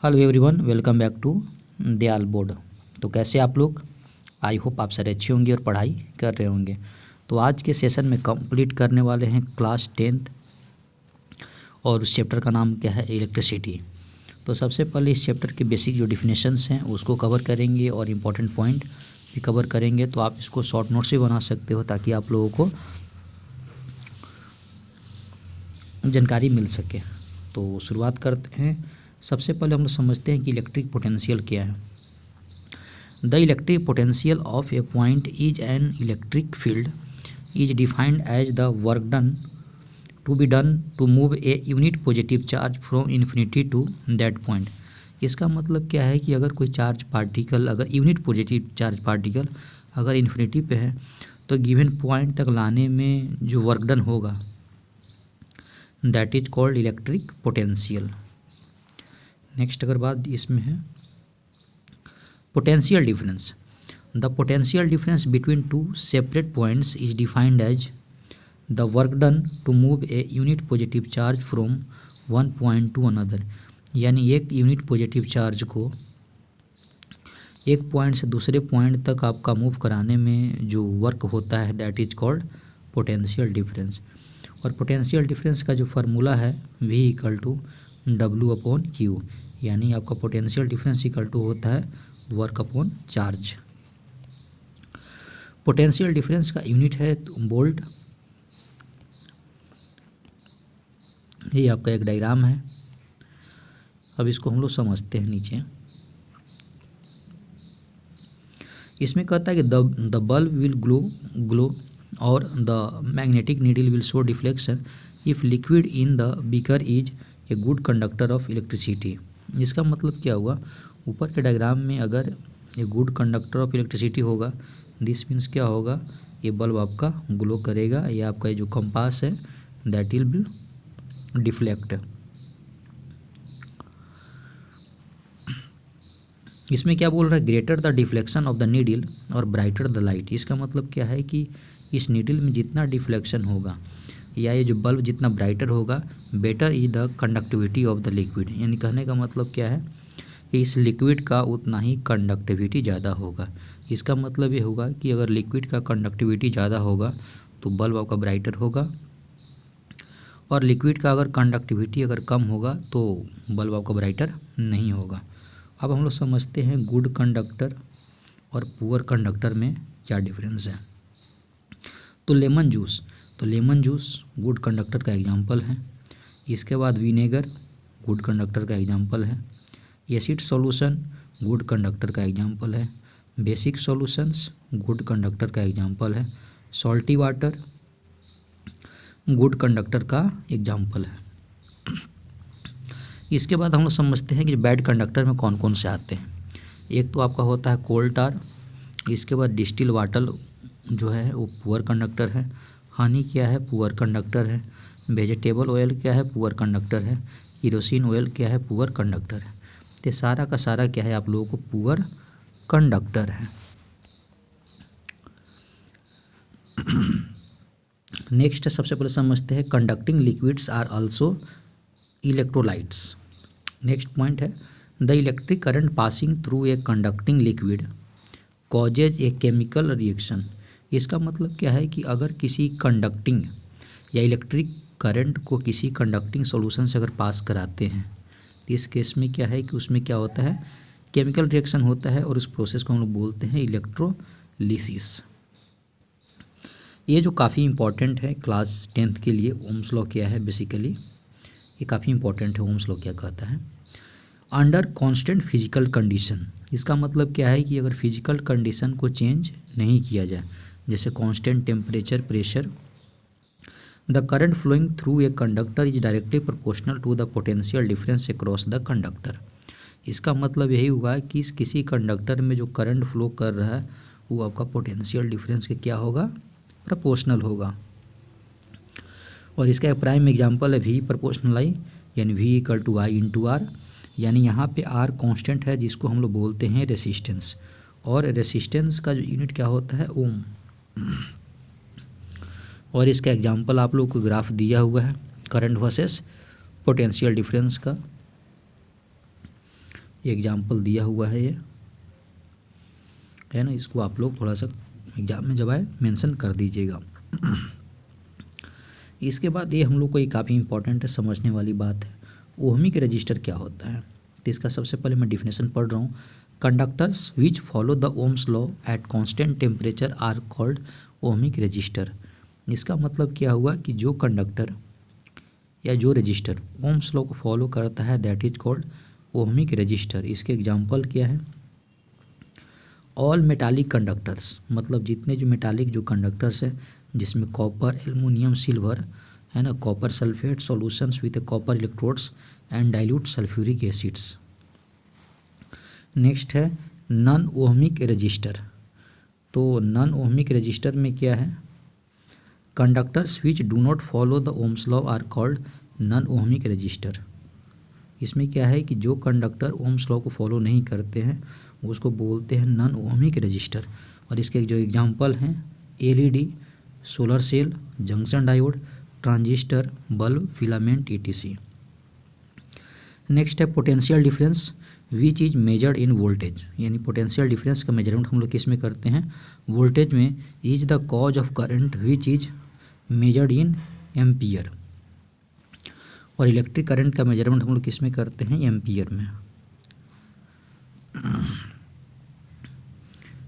Hello everyone, welcome back to Dayal board. तो कैसे आप लोग? आई होप आप सारे अच्छे होंगे और पढ़ाई कर रहे होंगे। तो आज के सेशन में कंप्लीट करने वाले हैं क्लास 10th और उस चैप्टर का नाम क्या है, इलेक्ट्रिसिटी। तो सबसे पहले इस चैप्टर के बेसिक जो डिफिनेशंस हैं उसको कवर करेंगे और इम्पोर्टेंट पॉइंट भी कवर करेंगे। तो आप इसको शॉर्ट नोट्स भी बना सकते हो ताकि आप लोगों को जानकारी मिल सके। तो शुरुआत करते हैं। सबसे पहले हम लोग समझते हैं कि इलेक्ट्रिक पोटेंशियल क्या है। The electric potential of a point is an electric field is defined as the work done to be done to move a unit positive charge from infinity to that point। इसका मतलब क्या है कि अगर कोई charge particle, अगर unit positive charge particle अगर infinity पे है तो गिवन पॉइंट तक लाने में जो वर्क डन होगा that is called electric potential. Next अगर बात इसमें है potential difference. The potential difference between two separate points is defined as the work done to move a unit positive charge from one point to another। यानी एक unit positive charge को एक point से दूसरे पॉइंट तक आपका move कराने में जो वर्क होता है that is called potential difference. और पोटेंशियल डिफरेंस का जो फार्मूला है V इक्वल टू W/Q, यानी आपका पोटेंशियल डिफरेंस इक्वल टू होता है work upon charge. Potential difference का यूनिट है वोल्ट। ये आपका एक डायग्राम है। अब इसको हम लोग समझते हैं नीचे। इसमें कहता है कि द बल्ब विल ग्लो और the magnetic needle will show deflection if liquid in the beaker is a good conductor of electricity. इसका मतलब क्या हुआ, ऊपर के डायग्राम में अगर ये गुड कंडक्टर ऑफ इलेक्ट्रिसिटी होगा, दिस मीन्स क्या होगा, ये बल्ब आपका ग्लो करेगा, या आपका ये जो कंपास है दैट विल बी डिफ्लेक्ट। इसमें क्या बोल रहा है, greater the deflection of the needle और ब्राइटर द लाइट। इसका मतलब क्या है कि इस नीडल में जितना डिफ्लेक्शन होगा या ये जो बल्ब जितना ब्राइटर होगा, better is the conductivity of the liquid. यानी कहने का मतलब क्या है, इस लिक्विड का उतना ही कंडक्टिविटी ज़्यादा होगा। इसका मतलब ये होगा कि अगर लिक्विड का कंडक्टिविटी ज़्यादा होगा तो बल्ब आपका ब्राइटर होगा, और लिक्विड का अगर कंडक्टिविटी अगर कम होगा तो बल्ब आपका ब्राइटर नहीं होगा। अब हम लोग समझते हैं गुड कंडक्टर और पुअर कंडक्टर में क्या डिफरेंस है। तो लेमन जूस गुड कंडक्टर का एग्जाम्पल है। इसके बाद विनेगर गुड कंडक्टर का एग्जाम्पल है। एसिड सॉल्यूशन गुड कंडक्टर का एग्जाम्पल है। बेसिक सॉल्यूशंस गुड कंडक्टर का एग्जाम्पल है। सॉल्टी वाटर गुड कंडक्टर का एग्जाम्पल है। इसके बाद हम लोग समझते हैं कि बैड कंडक्टर में कौन कौन से आते हैं। एक तो आपका होता है कोल टार। इसके बाद डिस्टिल वाटर जो है वो पुअर कंडक्टर है। हनी क्या है, पुअर कंडक्टर है। वेजिटेबल ऑयल क्या है, पुअर कंडक्टर है। केरोसिन ऑयल क्या है, पुअर कंडक्टर है। तो सारा का सारा क्या है, आप लोगों को पुअर कंडक्टर है। नेक्स्ट सबसे पहले समझते हैं conducting liquids are also electrolytes. Next point है the electric current passing through a conducting liquid causes a chemical reaction. इसका मतलब क्या है कि अगर किसी कंडक्टिंग या इलेक्ट्रिक करंट को किसी कंडक्टिंग सॉल्यूशन से अगर पास कराते हैं तो इस केस में क्या है कि उसमें क्या होता है, केमिकल रिएक्शन होता है, और उस प्रोसेस को हम लोग बोलते हैं इलेक्ट्रोलिसिस। ये जो काफ़ी इंपॉर्टेंट है क्लास 10th के लिए। ओम्स लॉ क्या है, बेसिकली ये काफ़ी इंपॉर्टेंट है। ओम्स लॉ क्या कहता है, अंडर कांस्टेंट फिजिकल कंडीशन। इसका मतलब क्या है कि अगर फिजिकल कंडीशन को चेंज नहीं किया जाए, जैसे constant temperature, pressure, the current flowing through a conductor is directly proportional to the potential difference across the conductor. इसका मतलब यही हुआ कि किसी कंडक्टर में जो करंट फ्लो कर रहा है वो आपका पोटेंशियल डिफरेंस के क्या होगा, प्रोपोर्शनल होगा। और इसका प्राइम एग्जांपल है वी प्रोपोर्शनल आई, यानी V equal to I into R. यानी यहाँ पे R कांस्टेंट है जिसको हम लोग बोलते हैं रेसिस्टेंस, और रेसिस्टेंस का जो यूनिट क्या होता है, ओम। और इसका एग्जांपल आप लोग को ग्राफ दिया हुआ है करंट वर्सेस पोटेंशियल डिफरेंस का। एग्जाम्पल दिया हुआ है ये, है ना, इसको आप लोग थोड़ा सा एग्जाम में जब आए मेंशन कर दीजिएगा। इसके बाद ये हम लोग को ये काफ़ी इंपॉर्टेंट है, समझने वाली बात है, ओहमिक रजिस्टर क्या होता है। तो इसका सबसे पहले मैं डिफिनेशन पढ़ रहा हूँ। Conductors which follow the Ohm's law at constant temperature are called ohmic resistor. इसका मतलब क्या हुआ कि जो कंडक्टर या जो रजिस्टर ओम्स लॉ को फॉलो करता है that is called ohmic resistor. इसके एग्जाम्पल क्या है, ऑल मेटालिक कंडक्टर्स, मतलब जितने जो मेटालिक जो कंडक्टर्स है जिसमें कॉपर, एल्युमिनियम, सिल्वर, है ना, copper sulphate solutions with copper electrodes and dilute sulphuric acids. Next है नॉन ओहमिक रजिस्टर। तो नॉन ओहमिक रजिस्टर में क्या है, conductors which do not follow the Ohm's law are called non ohmic resistor. इसमें क्या है कि जो कंडक्टर ओम्स लॉ को फॉलो नहीं करते हैं उसको बोलते हैं नॉन ओहमिक रजिस्टर। और इसके जो एग्जांपल हैं LED, solar cell, junction diode, transistor, bulb, filament etc। Next है potential difference which is measured in voltage, यानी पोटेंशियल डिफरेंस का मेजरमेंट हम लोग किस में करते हैं, वोल्टेज में। Is the cause of current which is measured in ampere. और इलेक्ट्रिक करंट का मेजरमेंट हम लोग किस में करते हैं, एम्पियर में।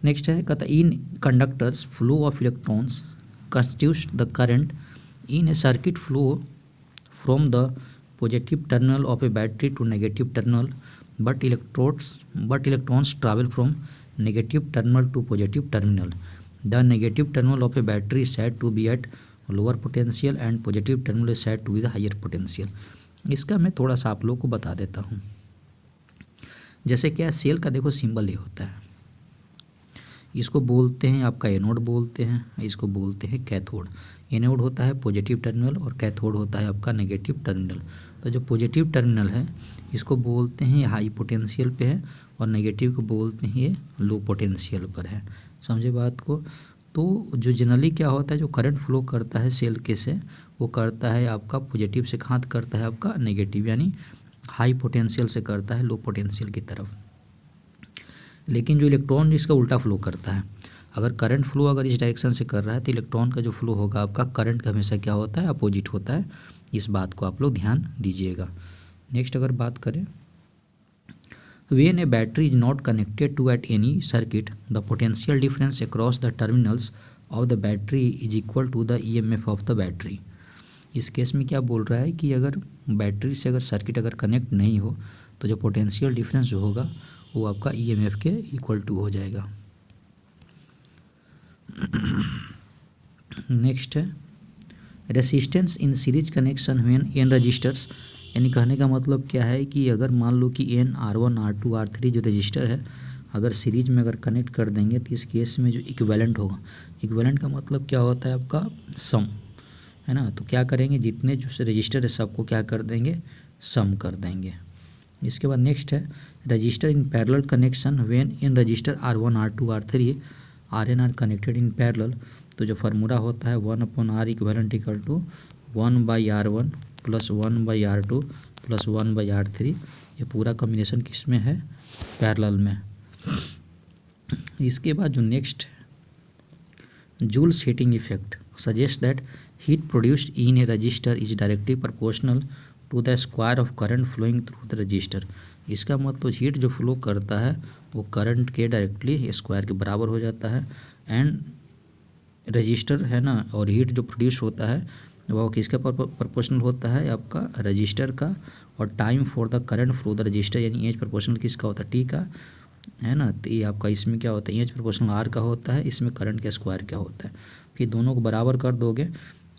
नेक्स्ट है कहता in conductors flow of electrons constitutes the current in a circuit flow from the positive terminal of a battery to negative terminal, but electrons travel from negative terminal to positive terminal. The negative terminal of a battery is said to be at lower potential and positive terminal is said to be the higher potential. इसका मैं थोड़ा सा आप लोग को बता देता हूँ। जैसे क्या सेल का देखो सिंबल ये होता है, इसको बोलते हैं आपका एनोड बोलते हैं, इसको बोलते हैं कैथोड। एनोड होता है पॉजिटिव टर्मिनल और कैथोड होता है आपका नेगेटिव टर्मिनल। तो जो पॉजिटिव टर्मिनल है इसको बोलते हैं ये हाई पोटेंशियल पे है और नेगेटिव को बोलते हैं ये लो पोटेंशियल पर है। समझे बात को। तो जो जनरली क्या होता है, जो करंट फ्लो करता है सेल के से वो करता है आपका पॉजिटिव से कहाँ करता है आपका नेगेटिव, यानी हाई पोटेंशियल से करता है लो पोटेंशियल की तरफ। लेकिन जो इलेक्ट्रॉन इसका उल्टा फ्लो करता है, अगर करंट फ्लो अगर इस डायरेक्शन से कर रहा है तो इलेक्ट्रॉन का जो फ्लो होगा आपका करंट का हमेशा क्या होता है, अपोजिट होता है। इस बात को आप लोग ध्यान दीजिएगा। नेक्स्ट अगर बात करें, when a battery is not connected to at any circuit the potential difference across the terminals of the battery is equal to the EMF of the battery. इस केस में क्या बोल रहा है कि अगर बैटरी से अगर सर्किट अगर कनेक्ट नहीं हो तो जो पोटेंशियल डिफरेंस जो होगा वो आपका ईएमएफ के इक्वल टू हो जाएगा। नेक्स्ट है resistance in series connection when n resistors, यानी कहने का मतलब क्या है कि अगर मान लो कि एन R1 R2 R3 जो रजिस्टर है अगर सीरीज में अगर कनेक्ट कर देंगे तो इस केस में जो इक्विवेलेंट होगा, इक्विवेलेंट का मतलब क्या होता है आपका सम, है ना। तो क्या करेंगे, जितने जो रजिस्टर है सबको क्या कर देंगे, सम कर देंगे। इसके बाद नेक्स्ट है resistor in parallel connection when in resistor R1 R2 R3 Rn are connected in parallel. तो जो फार्मूला होता है 1/r equivalent equal to 1/r1 plus 1/r2 plus 1/r3। ये पूरा कॉम्बिनेशन किस में है, पैरेलल में। इसके बाद जो next Joule's heating effect suggest that heat produced in a resistor is directly proportional to the square of current flowing through the resistor। इसका मतलब हीट जो फ्लो करता है वो करंट के डायरेक्टली स्क्वायर के बराबर हो जाता है। एंड रजिस्टर है ना, और हीट जो प्रोड्यूस होता है वो किसका प्रोपोर्शनल होता है, आपका रजिस्टर का। और time for the current flow the register, यानी एज प्रोपोर्शनल किसका होता है, टी का, है ना। तो ये आपका इसमें क्या होता है, एज प्रोपोर्शनल आर का होता है, इसमें करंट का स्क्वायर क्या होता है। फिर दोनों को बराबर कर दोगे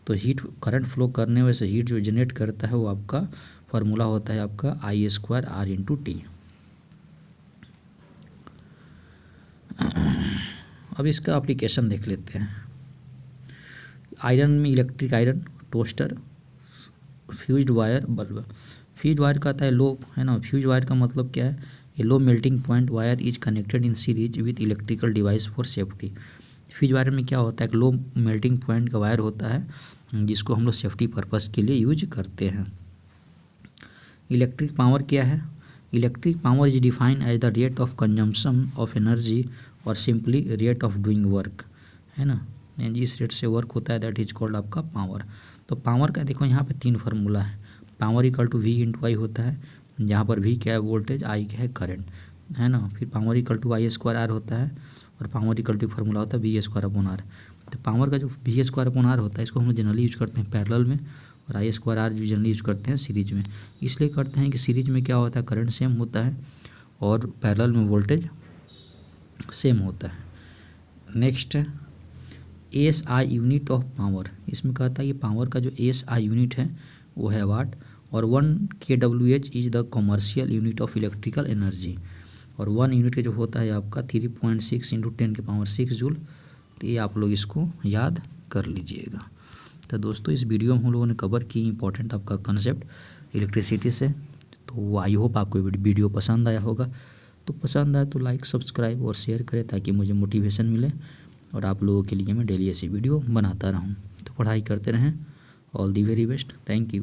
तो हीट करंट फ्लो करने वजह से हीट जो जनरेट करता है वो आपका फार्मूला होता है आपका I² R/T। अब इसका एप्लीकेशन देख लेते हैं। आयरन में electric iron, toaster, fused wire, bulb. Fuse wire कहता है लो, है ना। फ्यूज वायर का मतलब क्या है, a low melting point wire is connected in series with electrical device for safety. Fuse wire में क्या होता है, एक लो मेल्टिंग पॉइंट का वायर होता है जिसको हम लोग सेफ्टी पर्पस के लिए यूज करते हैं। इलेक्ट्रिक पावर क्या है, electric power is defined as the rate of consumption of energy और simply rate of doing work, है ना। जिस रेट से वर्क होता है दैट इज कॉल्ड आपका पावर। तो पावर का देखो यहाँ पे 3 फार्मूला है। Power equal to V into I होता है, जहाँ पर वी क्या है वोल्टेज, आई क्या है करंट, है ना। फिर power equal to I square R होता है और पावर इक्वल टू फार्मूला होता है वी स्क्वायर अपॉन आर। तो पावर का जो वी स्क्वायर अपॉन आर होता है इसको हम जनरली यूज करते हैं पैरेलल में, और आई स्क्वायर आर जो जनरली यूज करते हैं सीरीज में। इसलिए करते हैं कि सीरीज में क्या होता है करंट सेम होता है और पैरेलल में वोल्टेज सेम होता है। नेक्स्ट है S I unit of power. इसमें कहता है कि पावर का जो एस आई यूनिट है वो है वाट, और 1 kWh is the commercial unit of electrical energy. और 1 यूनिट का जो होता है आपका 3.6 इंटू 10⁻⁶ जूल। तो ये आप लोग इसको याद कर लीजिएगा। तो दोस्तों इस वीडियो में हम लोगों ने कवर की इंपॉर्टेंट आपका कंसेप्ट इलेक्ट्रिसिटी से। तो आई होप आपको वीडियो पसंद आया होगा। तो पसंद आए तो लाइक सब्सक्राइब और शेयर करें ताकि मुझे मोटिवेशन मिले और आप लोगों के लिए मैं डेली ऐसी वीडियो बनाता रहूं। तो पढ़ाई करते रहें। All the very best. Thank you.